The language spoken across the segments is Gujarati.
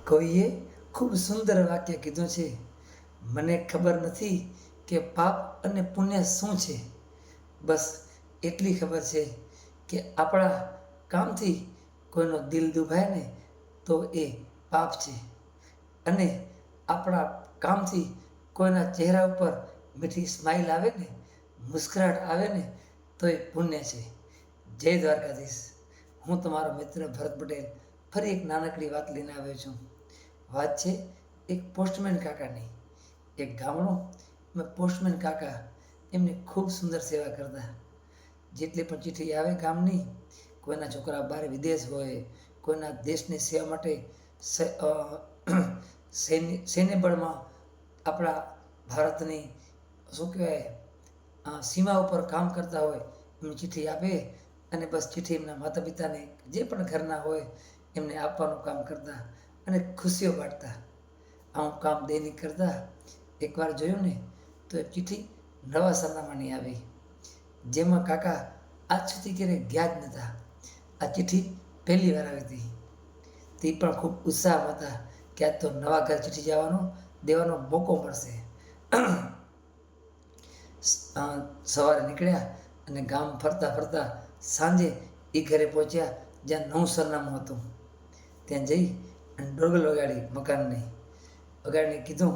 કોઈએ ખૂબ સુંદર વાક્ય કીધું છે, મને ખબર નથી કે પાપ અને પુણ્ય શું છે, બસ એટલી ખબર છે કે આપણા કામથી કોઈનો દિલ દુભાય ને તો એ પાપ છે, અને આપણા કામથી કોઈના ચહેરા ઉપર મીઠી સ્માઇલ આવે ને, મુસ્કરાટ આવે ને તો એ પુણ્ય છે. જય દ્વારકાધીશ. હું તમારો મિત્ર ભરત પટેલ ફરી એક નાનકડી વાત લઈને આવ્યો છું. વાત છે એક પોસ્ટમેન કાકાની. એક ગામડું, એમાં પોસ્ટમેન કાકા એમની ખૂબ સુંદર સેવા કરતા. જેટલી પણ ચિઠ્ઠી આવે ગામની, કોઈના છોકરા બહાર વિદેશ હોય, કોઈના દેશની સેવા માટે સૈન્ય બળમાં આપણા ભારતની શું કહેવાય સીમા ઉપર કામ કરતા હોય, એમની ચિઠ્ઠી આપે અને બસ ચિઠ્ઠી એમના માતા પિતાને જે પણ ઘરના હોય એમને આપવાનું કામ કરતા અને ખુશીઓ બાંટતા. આવું કામ દૈનિક કરતા. એકવાર જોયું ને તો એ ચિઠ્ઠી નવા સરનામાની આવી, જેમાં કાકા આજ સુધી ક્યારેય ગયા જ નહોતા. આ ચિઠ્ઠી પહેલી વાર આવી હતી. તે પણ ખૂબ ઉત્સાહમાં હતા કે આજ તો નવા ઘર ચિઠ્ઠી દેવાનો મોકો મળશે. સવારે નીકળ્યા અને ગામ ફરતા ફરતા સાંજે એ ઘરે પહોંચ્યા જ્યાં નવું સરનામું હતું. ત્યાં જઈ અને ડોરબેલ વગાડી, મકાનની વગાડીને કીધું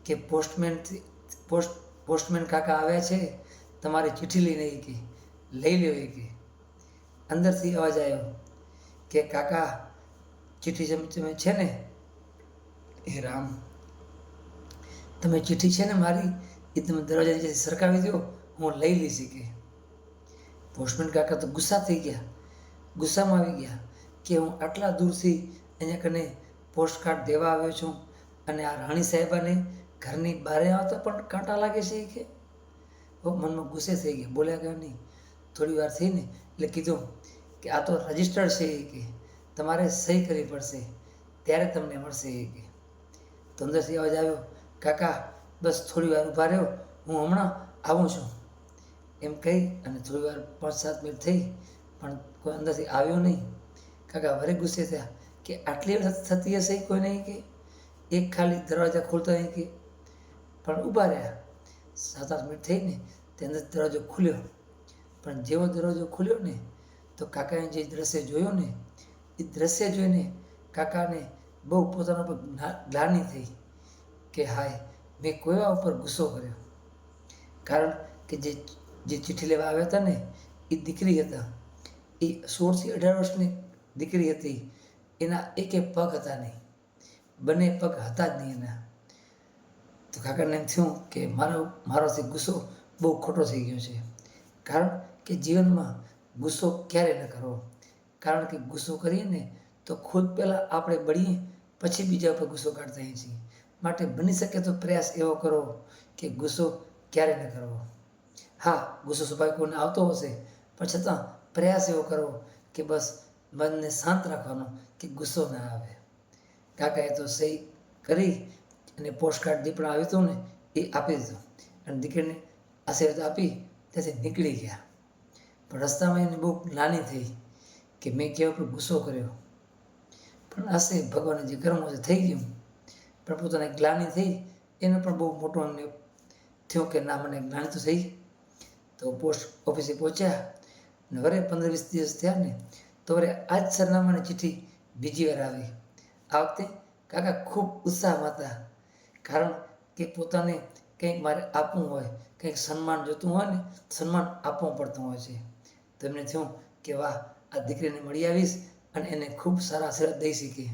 કે પોસ્ટમેન કાકા આવ્યા છે, તમારી ચિઠ્ઠી લઈને કે લઈ લ્યો કે. અંદરથી અવાજ આવ્યો કે કાકા ચિઠ્ઠી તમે છે ને, હે રામ, તમે ચિઠ્ઠી છે ને મારી, એ તમે દરવાજા નીચેથી સરકાવી દો, હું લઈ લઈશ કે. પોસ્ટમેન કાકા તો ગુસ્સા થઈ ગયા, ગુસ્સામાં આવી ગયા કે હું આટલા દૂરથી અહીંયા કને પોસ્ટકાર્ડ દેવા આવ્યો છું અને આ રાણી સાહેબાને ઘરની બહાર આવતા પણ કાંટા લાગે છે કે. મનમાં ગુસ્સે થઈ ગયા, બોલ્યા કે નહીં. થોડી વાર થઈને એટલે કીધું કે આ તો રજિસ્ટર્ડ છે કે તમારે સહી કરવી પડશે ત્યારે તમને મળશે કે. તો અંદરથી અવાજ આવ્યો, કાકા બસ થોડી વાર ઊભા રહ્યો, હું હમણાં આવું છું એમ કહી અને થોડી વાર 5-7 મિનિટ થઈ પણ કોઈ અંદરથી આવ્યો નહીં. કાકા વરે ગુસ્સે થયા કે આટલી વાર થતી હશે કોઈ નહીં કે, એક ખાલી દરવાજા ખોલતા નહીં કે. પણ ઊભા રહ્યા. 7-8 મિનિટ થઈને તે અંદર દરવાજો ખુલ્યો. પણ જેવો દરવાજો ખુલ્યો ને તો કાકાએ જે દ્રશ્ય જોયો ને, એ દ્રશ્ય જોઈને કાકાને બહુ પોતાના પર ગ્લાનિ થઈ કે હાય, મેં કોઈના ઉપર ગુસ્સો કર્યો. કારણ કે જે ચિઠ્ઠી લેવા આવ્યા હતા ને એ દીકરી હતા, એ 16-18 વર્ષની દીકરી હતી. એના એકે પગ હતા નહીં, બંને પગ હતા જ નહીં એના. તો કાકાને એમ થયું કે મારાથી ગુસ્સો બહુ ખોટો થઈ ગયો છે. કારણ કે જીવનમાં ગુસ્સો ક્યારે ન કરવો, કારણ કે ગુસ્સો કરીએ ને તો ખુદ પહેલાં આપણે બળીએ, પછી બીજા ઉપર ગુસ્સો કાઢતા હોઈએ છીએ. માટે બની શકે તો પ્રયાસ એવો કરો કે ગુસ્સો ક્યારે ન કરવો. હા, ગુસ્સો સ્વાભાવિક કોઈને આવતો હશે, પણ છતાં પ્રયાસ એવો કરવો કે બસ મનને શાંત રાખવાનો કે ગુસ્સો ના આવે. કાકાએ તો સહી કરી અને પોસ્ટકાર્ડ જે પણ આવ્યું હતું ને એ આપી દીધું અને દીકરીને આશીર્વાદ આપી ત્યાંથી નીકળી ગયા. પણ રસ્તામાં એને બહુ ગ્લાનિ થઈ કે મેં કેવા પર ગુસ્સો કર્યો. પણ હશે ભગવાને જે કર્મ હશે થઈ ગયું. પણ પોતાને ગ્લાનિ થઈ એનો પણ બહુ મોટો એમને થયો કે ના, મને ગ્લાનિ તો થઈ. તો પોસ્ટ ઓફિસે પહોંચ્યા અને વરે 15-20 દિવસ થયા ને તો વરે આ જ સરનામાની ચિઠ્ઠી બીજી વાર આવી. આ વખતે કાકા ખૂબ ઉત્સાહમાં હતા, કારણ કે પોતાને કંઈક મારે આપવું હોય, કંઈક સન્માન જોતું હોય ને, સન્માન આપવું પડતું હોય છે. તો એમને થયું કે વાહ, આ દીકરીને મળી આવીશ અને એને ખૂબ સારા આશીર્વાદ દઈ શકે.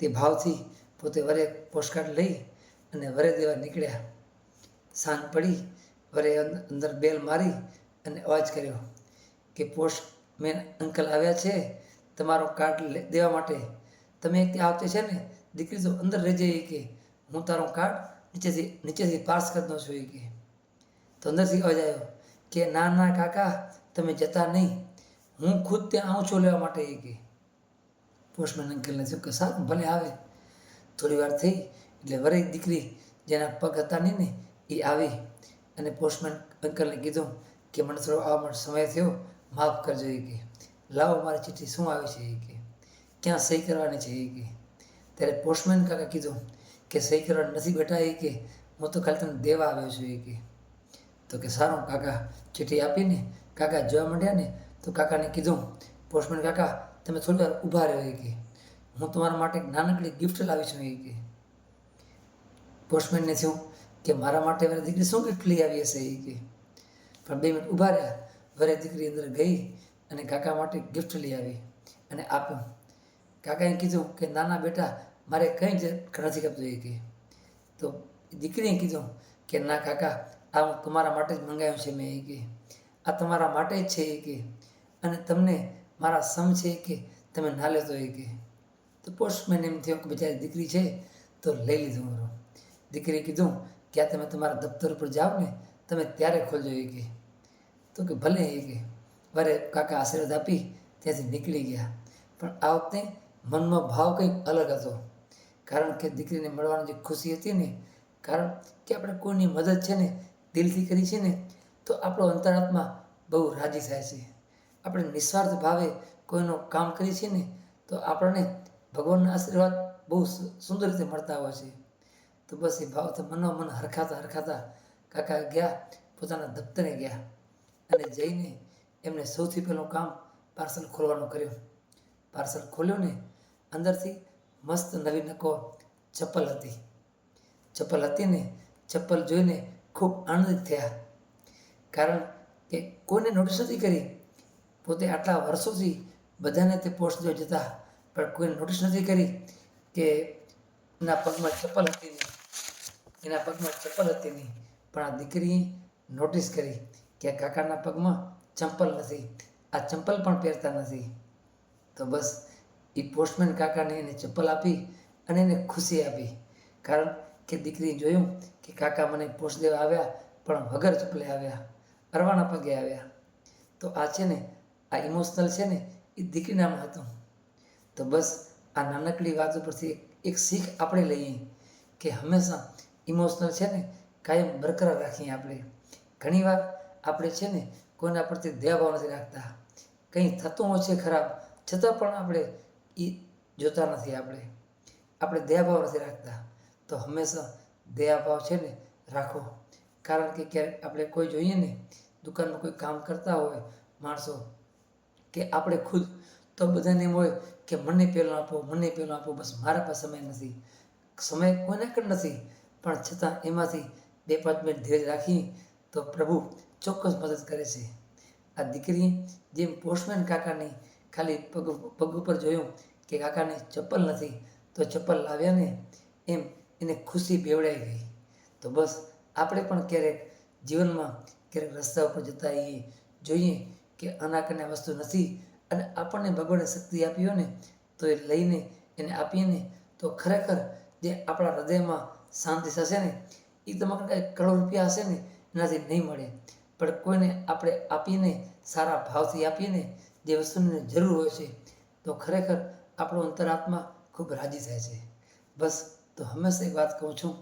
તે ભાવથી પોતે વરે પોસ્ટકાર્ડ લઈ અને વરે દેવા નીકળ્યા. સાંજ પડી, વરે અંદર બેલ મારી અને અવાજ કર્યો કે પોસ્ટમેન અંકલ આવ્યા છે તમારો કાર્ડ દેવા માટે. તમે ત્યાં આવતે છે ને દીકરી તો અંદર રહી જઈએ કે હું તારો કાર્ડ નીચેથી પાસ કરી દઉં છું કે. તો અંદરથી અવાજ આવ્યો કે ના ના કાકા, તમે જતા નહીં, હું ખુદ ત્યાં આવું છું લેવા માટે કે. પોસ્ટમેન અંકલને થયું કે સારું, ભલે આવે. થોડી વાર થઈ એટલે વરે દીકરી જેના પગ હતા નહીં ને એ આવી અને પોસ્ટમેન અંકલને કીધું કે મને થોડો આવવાનો સમય થયો, માફ કરજો કે. લાવો મારી ચિઠ્ઠી શું આવી છે કે, ક્યાં સહી કરવાની છે કે. ત્યારે પોસ્ટમેન કાકા કીધું કે સહી કરવા નથી બેટા, એ કે હું તો ખાલી તને દેવા આવ્યો છું એ કે. તો કે સારું. કાકા ચિઠ્ઠી આપીને કાકા જોવા માંડ્યા ને તો કાકાને કીધું, પોસ્ટમેન કાકા તમે થોડી વાર ઊભા રહ્યો એ કે, હું તમારા માટે એક નાનકડી ગિફ્ટ લાવી છું એ કે. પોસ્ટમેનને થયું કે મારા માટે મારી દીકરી શું ગિફ્ટ લઈ આવી હશે એ કે. પણ 2 મિનિટ ઊભા રહ્યા. વરે દીકરી અંદર ગઈ અને કાકા માટે ગિફ્ટ લઈ આવી અને આપ્યું. કાકાએ કીધું કે નાના બેટા મારે કંઈ જ નથી ગમતું એ કે. તો દીકરીએ કીધું કે ના કાકા, આ હું તમારા માટે જ મંગાવ્યું છે મેં એ કે, આ તમારા માટે જ છે એ કે, અને તમને મારા સમ છે એ કે, તમે ના લેતો એ કે. તો પોસ્ટમેન એમ થયો કે બિચારી દીકરી છે તો લઈ લીધું મારું. દીકરીએ કીધું કે આ તમે તમારા દફતર ઉપર જાઓ ને તમે ત્યારે ખોલજો એ કે. તો કે ભલે એ કે. વરે કાકા આશીર્વાદ આપી ત્યાંથી નીકળી ગયા. પણ આ વખતે મનમાં ભાવ કંઈક અલગ હતો. કારણ કે દીકરીને મળવાની જે ખુશી હતી ને, કારણ કે આપણે કોઈની મદદ છે ને દિલથી કરી છે ને તો આપણો અંતરાત્મા બહુ રાજી થાય છે. આપણે નિસ્વાર્થ ભાવે કોઈનું કામ કરીએ છીએ ને તો આપણને ભગવાનના આશીર્વાદ બહુ સુંદર રીતે મળતા હોય છે. તો બસ એ ભાવથી મનોમન હરખાતા કાકા ગયા, પોતાના દફતરે ગયા અને જઈને એમને સૌથી પહેલું કામ પાર્સલ ખોલવાનું કર્યું. પાર્સલ ખોલ્યું ને અંદરથી મસ્ત નવી નકોર ચપ્પલ હતી ને ચપ્પલ જોઈને ખૂબ આનંદિત થયા. કારણ કે કોઈને નોટિસ નથી કરી. પોતે આટલા વર્ષોથી બધાને તે પોસ્ટ જોઈ જતા પણ કોઈને નોટિસ નથી કરી કે એના પગમાં ચપ્પલ હતી નહીં. પણ આ દીકરીએ નોટિસ કરી કે કાકાના પગમાં ચંપલ નથી, આ ચંપલ પણ પહેરતા નથી. તો બસ એ પોસ્ટમેન કાકાને એને ચપ્પલ આપી અને એને ખુશી આપી. કારણ કે દીકરીએ જોયું કે કાકા મને પોસ્ટ દેવા આવ્યા પણ વગર ચપ્પલે આવ્યા, અરવાના પગે આવ્યા. તો આ છે ને, આ ઇમોશનલ છે ને એ દીકરીનામાં હતું. તો બસ આ નાનકડી વાત ઉપરથી એક શીખ આપણે લઈએ કે હંમેશા ઇમોશનલ છે ને કાયમ બરકરાર રાખીએ. આપણે ઘણીવાર આપણે છે ને કોઈના પ્રત્યે દયાભાવ નથી રાખતા. કંઈ થતું હોય છે ખરાબ છતાં પણ આપણે એ જોતા નથી. આપણે દયાભાવ નથી રાખતા. તો હંમેશા દયાભાવ છે ને રાખો. કારણ કે ક્યારેક આપણે કોઈ જોઈએ ને દુકાનમાં કોઈ કામ કરતા હોય માણસો કે આપણે ખુદ, તો બધાને એમ હોય કે મને પહેલું આપો, બસ મારા પાસે સમય નથી. સમય કોઈને કણ નથી, પણ છતાં એમાંથી 2-5 મિનિટ ધીરજ રાખી તો પ્રભુ ચોક્કસ મદદ કરે છે. આ દીકરીએ જેમ પોસ્ટમેન કાકાની ખાલી પગ ઉપર જોયું કે કાકાને ચપ્પલ નથી તો ચપ્પલ લાવ્યા ને, એમ એને ખુશી બેવડાઈ ગઈ. તો બસ આપણે પણ ક્યારેક જીવનમાં ક્યારેક રસ્તા ઉપર જતા જોઈએ કે આના કને વસ્તુ નથી અને આપણને ભગવાને શક્તિ આપી હોય ને તો એ લઈને એને આપીએ ને તો ખરેખર જે આપણા હૃદયમાં શાંતિ થશે ને એ તમારે કાંઈ કરોડ રૂપિયા હશે ને એનાથી નહીં મળે. પણ કોઈને આપણે આપીને, સારા ભાવથી આપીને જે વસ્તુની જરૂર હોય છે તો ખરેખર આપણો અંતરાત્મા ખૂબ રાજી થાય છે. બસ તો હંમેશા એક વાત કહું છું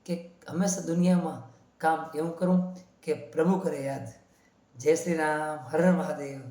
કે હંમેશા દુનિયામાં કામ એવું કરું કે પ્રભુ કરે યાદ. જય શ્રી રામ, હર હર મહાદેવ.